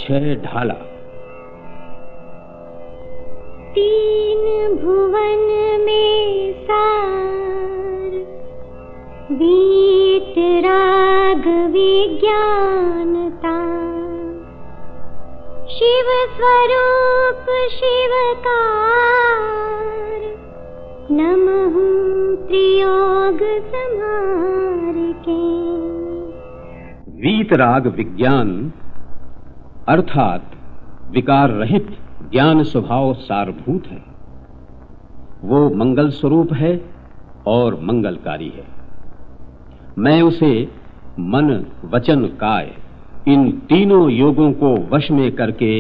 छह ढाला। तीन भुवन में सार, वीत राग विज्ञानता। शिव स्वरूप शिवकार, नमः त्रियोग संहार के। वीतराग विज्ञान अर्थात विकार रहित ज्ञान स्वभाव सारभूत है। वो मंगल स्वरूप है और मंगलकारी है। मैं उसे मन वचन काय इन तीनों योगों को वश में करके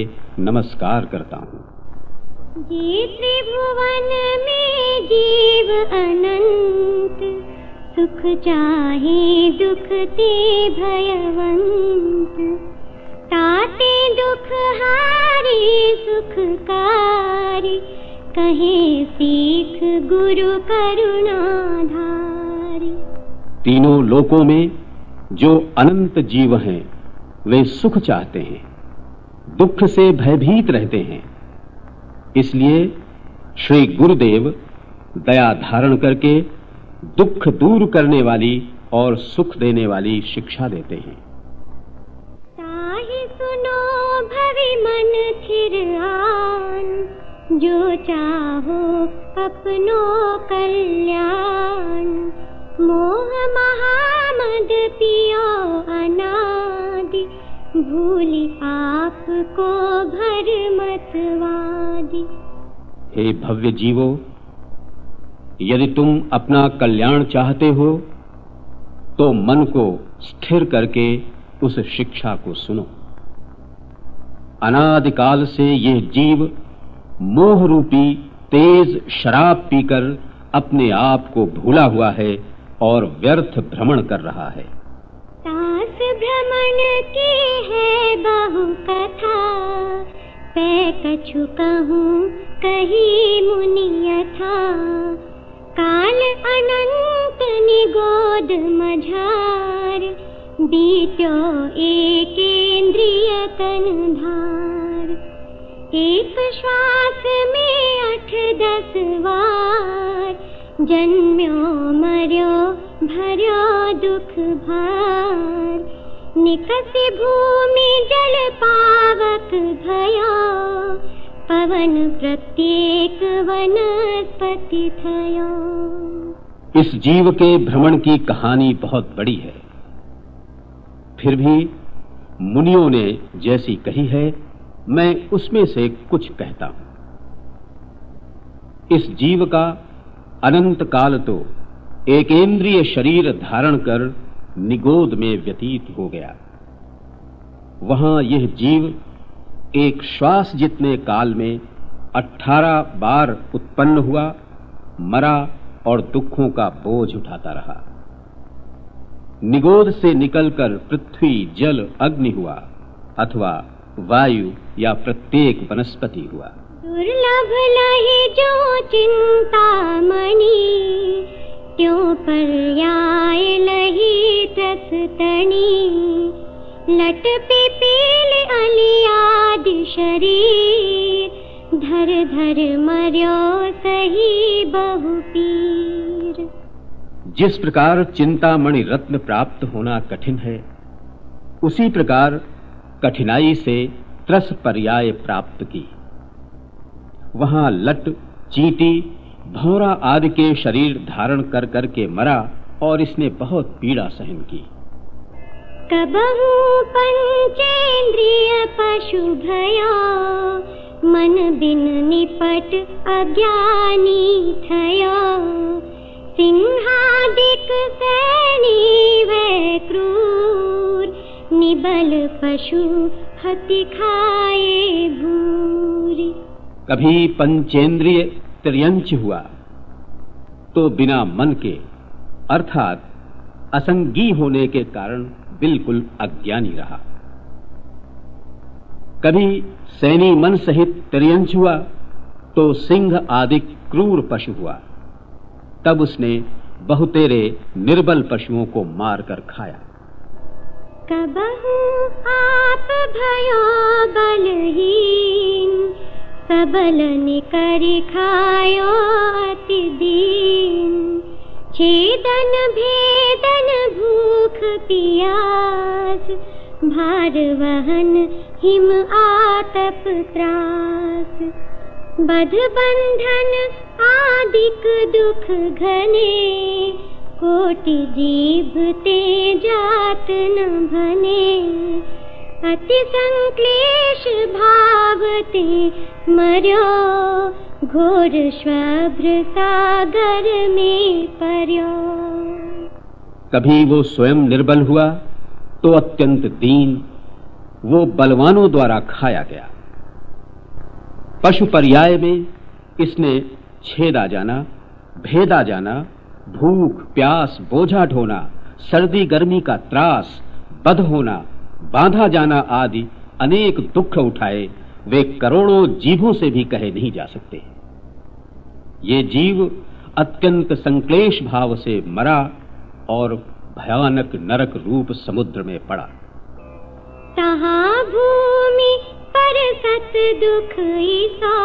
नमस्कार करता हूँ। ये त्रिभुवन में जीव अनंत, सुख चाहे दुख ते भयवंत। ताते दुख हारी सुखकारी, कहे सीख गुरु करुणाधारी। तीनों लोकों में जो अनंत जीव हैं वे सुख चाहते हैं, दुख से भयभीत रहते हैं। इसलिए श्री गुरुदेव दया धारण करके दुख दूर करने वाली और सुख देने वाली शिक्षा देते हैं। ताहि सुनो भवि मन थिर आन, जो चाहो अपनो कल्याण। मोह महामद पियो अनादि, भूलि आपको भर मतवादी। हे भव्य जीवो, यदि तुम अपना कल्याण चाहते हो तो मन को स्थिर करके उस शिक्षा को सुनो। अनादिकाल से यह जीव मोह रूपी तेज शराब पीकर अपने आप को भूला हुआ है और व्यर्थ भ्रमण कर रहा है। तास भ्रमण की है बहु कथा, पै कछु कहूँ कही मुनि यथा। काल अनंत निगोद मझार, बीत्यो एकेंद्रिय तनधार। एक श्वास में 8-10 वार, जन्म्यो मर्यो भर्यो दुख भार। निकसि भूमि जल पावक भयो, पवन प्रत्येक वनस्पति थयो। इस जीव के भ्रमण की कहानी बहुत बड़ी है, फिर भी मुनियों ने जैसी कही है मैं उसमें से कुछ कहता हूं। इस जीव का अनंत काल तो एकेंद्रिय शरीर धारण कर निगोद में व्यतीत हो गया। वहां यह जीव एक श्वास जितने काल में 18 बार उत्पन्न हुआ, मरा और दुखों का बोझ उठाता रहा। निगोद से निकलकर पृथ्वी जल अग्नि हुआ अथवा वायु या प्रत्येक वनस्पति हुआ। दुर्लभ लहि जो चिंतामणि, त्यों पर्याय लहि त्रस तनि। लट पिपील अलियादि शरीर, धर धर मर्यो सही बहु पीर। जिस प्रकार चिंतामणि रत्न प्राप्त होना कठिन है, उसी प्रकार कठिनाई से त्रस पर्याय प्राप्त की। वहां लट, चींटी, भौरा आदि के शरीर धारण कर करके मरा और इसने बहुत पीड़ा सहन की। कबहू पंचेंद्रिय पशु भयो, मन बिन निपट अज्ञानी थयो। सिंहादिक सैनी वै क्रूर, निबल पशु हति खाए भूरी। कभी पंचेंद्रिय तिर्यंच हुआ तो बिना मन के अर्थात असंगी होने के कारण बिल्कुल अज्ञानी रहा। कभी सैनी मन सहित तिर्यंच हुआ तो सिंह आदि क्रूर पशु हुआ, तब उसने बहुतेरे निर्बल पशुओं को मारकर खाया। कबहू आप भयो बलहीन सबल निकरि खायो अति दीन छेदन भेदन भूख पियास भार वहन हिम आतप त्रास बध बंधन आदिक दुख घने कोटि जीव ते जात न भने अति संक्लेश भावते मर्यो घोर श्वभ्र सागर में पर्यो। कभी वो स्वयं निर्बल हुआ तो अत्यंत दीन वो बलवानों द्वारा खाया गया। पशु पर्याय में इसने छेदा जाना, भेदा जाना, भूख प्यास बोझा ढोना, सर्दी गर्मी का त्रास, बध होना, बांधा जाना आदि अनेक दुख उठाए वे करोड़ों जीवों से भी कहे नहीं जा सकते। ये जीव अत्यंत संक्लेश भाव से मरा और भयानक नरक रूप समुद्र में पड़ा। तहाँ भूमि पर सत दुख ईसा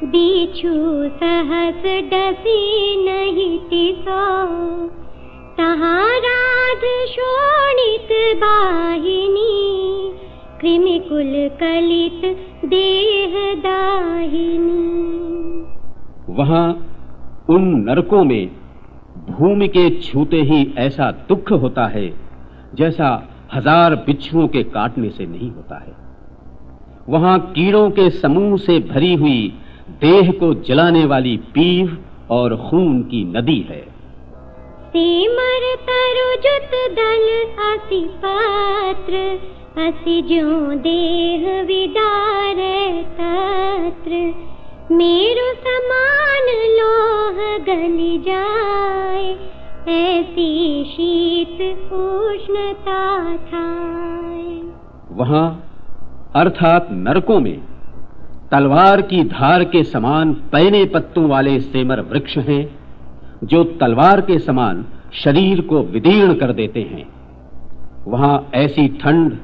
बिच्छू सहस डसी नहीं तिसा तहाँ राध शोणित बाहिनी कृमिकुल कलित देह दाहिनी। वहां उन नरकों में भूमि के छूते ही ऐसा दुख होता है जैसा 1000 बिच्छुओं के काटने से नहीं होता है। वहां कीड़ों के समूह से भरी हुई देह को जलाने वाली पीव और खून की नदी है। सेमर तरुजुत दल असि पात्र असि ज्यों देह विदार तत्र मेरु समान लोह गली जाए ऐसी शीत उष्णता थाए। वहां अर्थात नरकों में तलवार की धार के समान पैने पत्तों वाले सेमर वृक्ष हैं जो तलवार के समान शरीर को विदीर्ण कर देते हैं। वहां ऐसी ठंड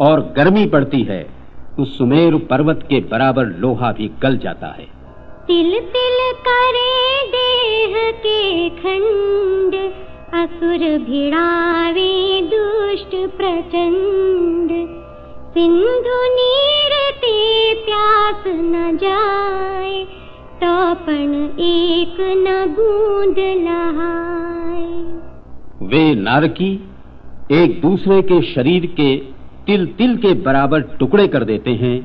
और गर्मी पड़ती है तो सुमेरु पर्वत के बराबर लोहा भी गल जाता है। तिल तिल करे देह के खंड असुर भिड़ावे दुष्ट प्रचंड सिंधु नीर ते प्यास न जाए तोपन एक न बूंद लहाए। वे नारकी एक दूसरे के शरीर के तिल तिल के बराबर टुकड़े कर देते हैं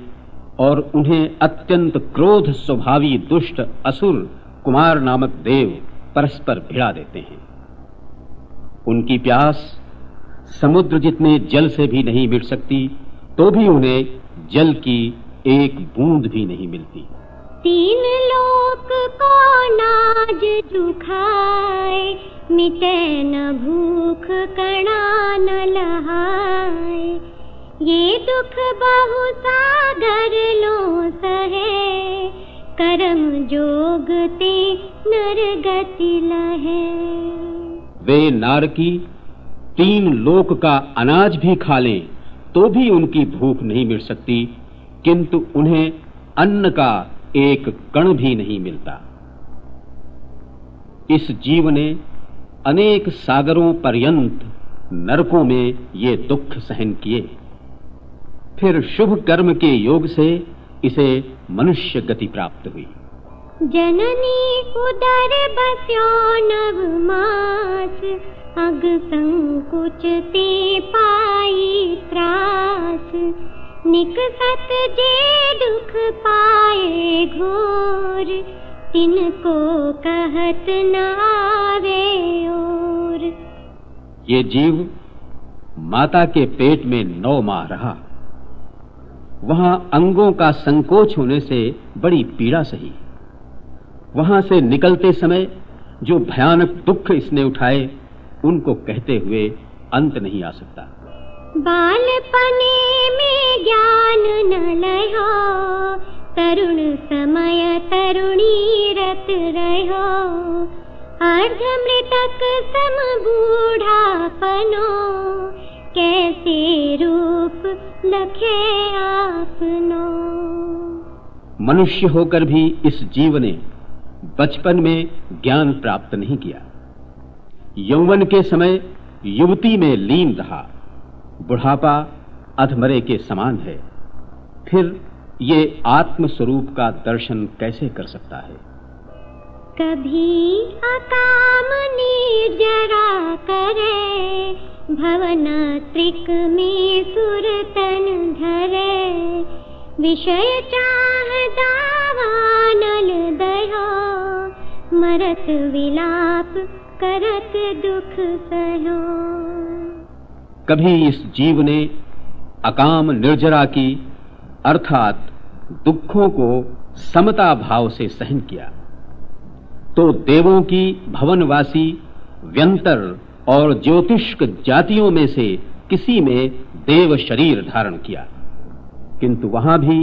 और उन्हें अत्यंत क्रोध स्वभावी दुष्ट असुर कुमार नामक देव परस्पर भिड़ा देते हैं। उनकी प्यास समुद्र जितने जल से भी नहीं मिट सकती तो भी उन्हें जल की एक बूंद भी नहीं मिलती। 3 लोक को नाज जुखाए मिटे न भूख कणा न लहाए ये दुख बहु सागर लो सहे करम जोग ते नर गति लहे। वे नारकी 3 लोक का अनाज भी खा लें तो भी उनकी भूख नहीं मिट सकती किंतु उन्हें अन्न का एक कण भी नहीं मिलता। इस जीव ने अनेक सागरों पर्यंत नरकों में ये दुख सहन किए फिर शुभ कर्म के योग से इसे मनुष्य गति प्राप्त हुई। जननी उदर बस्यो नव मास अग संकुच ते पाई त्रास निकसत जे दुख पाए घोर तिनको कहत न आवे और। ये जीव माता के पेट में 9 माह रहा। वहां अंगों का संकोच होने से बड़ी पीड़ा सही। वहां से निकलते समय जो भयानक दुख इसने उठाए उनको कहते हुए अंत नहीं आ सकता। बालपने में ज्ञान न लयो तरुण समय तरुणी रत रहो अर्ध मृतक सम बूढ़ापनो कैसे रूप लखे आपनो। मनुष्य होकर भी इस जीव ने बचपन में ज्ञान प्राप्त नहीं किया। यौवन के समय युवती में लीन रहा, बुढ़ापा अधमरे के समान है। फिर ये आत्म स्वरूप का दर्शन कैसे कर सकता है? कभी अकाम निर्जरा करे, भवन त्रिक में सुरतन धरे। विषय चाह दावानल दयो, मरत विलाप करत दुख सहो। कभी इस जीव ने अकाम निर्जरा की अर्थात दुखों को समता भाव से सहन किया, तो देवों की भवनवासी व्यंतर और ज्योतिष्क जातियों में से किसी में देव शरीर धारण किया, किंतु वहां भी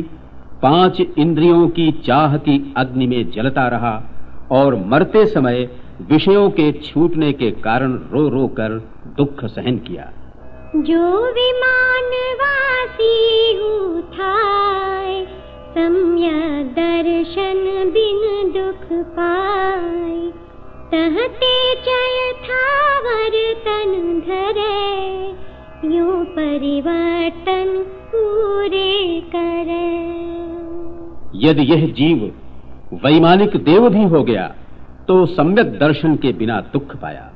5 इंद्रियों की चाह की अग्नि में जलता रहा और मरते समय विषयों के छूटने के कारण रो रो कर दुख सहन किया। जो विमानवासी उठाए, सम्यक दर्शन बिन दुख पाए। तहते चय थावर तन धरे, यूं परिवर्तन पूरे करे। यदि यह जीव वैमानिक देव भी हो गया तो सम्यक दर्शन के बिना दुख पाया।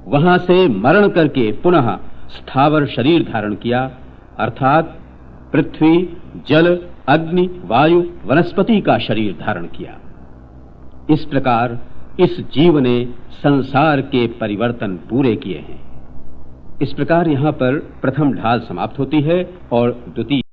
वहां से मरण करके पुनः स्थावर शरीर धारण किया, अर्थात पृथ्वी, जल, अग्नि, वायु, वनस्पति का शरीर धारण किया। इस प्रकार इस जीव ने संसार के परिवर्तन पूरे किए हैं। इस प्रकार यहां पर प्रथम ढाल समाप्त होती है और द्वितीय